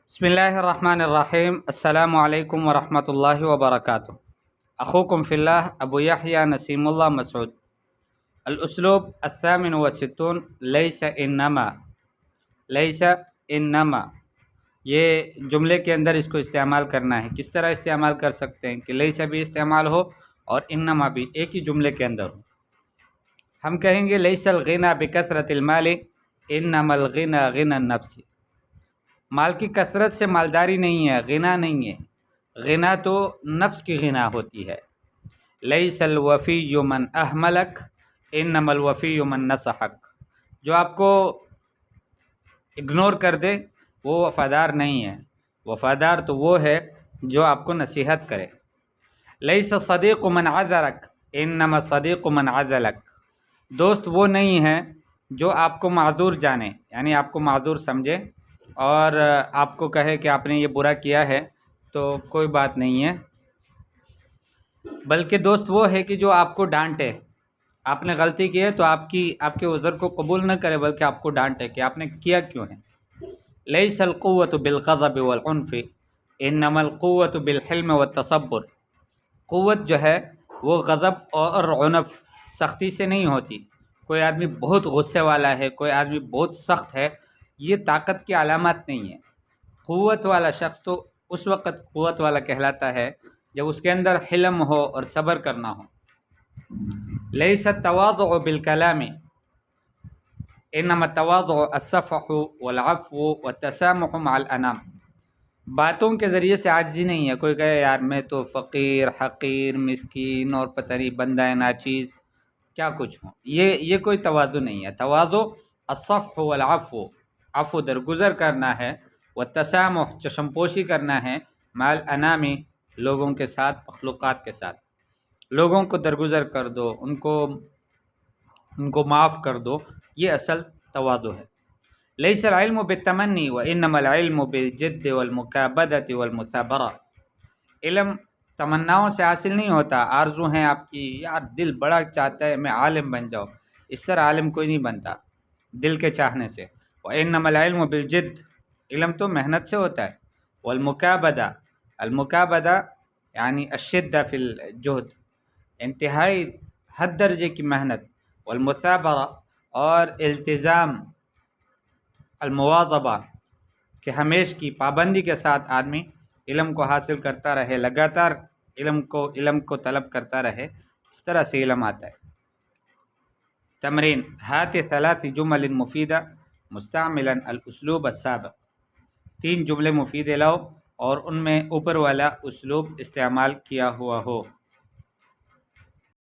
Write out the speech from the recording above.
بسم الله الرحمن الرحيم. السلام عليكم ورحمة الله وبركاته. أخوكم في الله أبو يحيى نسيم الله مسعود. الأسلوب 68 ليس إنما یہ جملے کے اندر اس کو استعمال کرنا ہے. کس طرح استعمال کر سکتے ہیں کہ لیسا بھی استعمال ہو اور انما بھی ایک ہی جملے کے اندر ہو. ہم کہیں گے لیس الغنى بکثرت المال انما الغنى غنى النفس. مال کی کثرت سے مالداری نہیں ہے، غنا نہیں ہے. غنا تو نفس کی غنا ہوتی ہے. لیس الوفی من احملک انما الوفی من نصحک. جو آپ کو اگنور کر دے وہ وفادار نہیں ہے. وفادار تو وہ ہے جو آپ کو نصیحت کرے. لیس صدیق من عذرک انما الصدیق من عذلک. دوست وہ نہیں ہے جو آپ کو معذور جانے، یعنی آپ کو معذور سمجھے اور آپ کو کہے کہ آپ نے یہ برا کیا ہے تو کوئی بات نہیں ہے، بلکہ دوست وہ ہے کہ جو آپ کو ڈانٹے. آپ نے غلطی کی ہے تو آپ کے عذر کو قبول نہ کرے بلکہ آپ کو ڈانٹے کہ آپ نے کیا کیوں ہے. لیس القوت بالغضب والعنف انما القوت بالحلم والتصبر. قوت جو ہے وہ غضب اور عنف، سختی سے نہیں ہوتی. کوئی آدمی بہت غصے والا ہے، کوئی آدمی بہت سخت ہے، یہ طاقت کی علامات نہیں ہے. قوت والا شخص تو اس وقت قوت والا کہلاتا ہے جب اس کے اندر حلم ہو اور صبر کرنا ہو. لیس التواضع بالکلام انما التواضع الصفح والعفو والتسامح مع الانام. باتوں کے ذریعے سے عاجزی نہیں ہے. کوئی کہے یار میں تو فقیر، حقیر، مسکین اور پتہ نہیں بندہ ناچیز کیا کچھ ہوں، یہ کوئی تواضع نہیں ہے. تواضع الصفح والعفو، عفو درگزر کرنا ہے، والتسامح چشم پوشی کرنا ہے، مع الانام لوگوں کے ساتھ، مخلوقات کے ساتھ. لوگوں کو درگزر کر دو، ان کو معاف کر دو، یہ اصل تواضع ہے. لیس العلم بالتمنی وانما العلم بالجد والمکابدۃ والمثابرہ. علم تمناؤں سے حاصل نہیں ہوتا. آرزو ہیں آپ کی، یار دل بڑا چاہتا ہے میں عالم بن جاؤں، اس طرح عالم کوئی نہیں بنتا دل کے چاہنے سے. وانما العلم بالجد، علم تو محنت سے ہوتا ہے. والمکابدہ، المکابدہ یعنی الشدہ فی الجہد، انتہائی حد درجے کی محنت. والمثابرہ اور التزام، المواظبہ کہ ہمیشہ کی پابندی کے ساتھ آدمی علم کو حاصل کرتا رہے، لگاتار علم کو طلب کرتا رہے، اس طرح سے علم آتا ہے. تمرین ہات 3 جمل مفیدہ مستعملا الاسلوب السابق. 3 جملے مفیدے لاؤ اور ان میں اوپر والا اسلوب استعمال کیا ہوا ہو.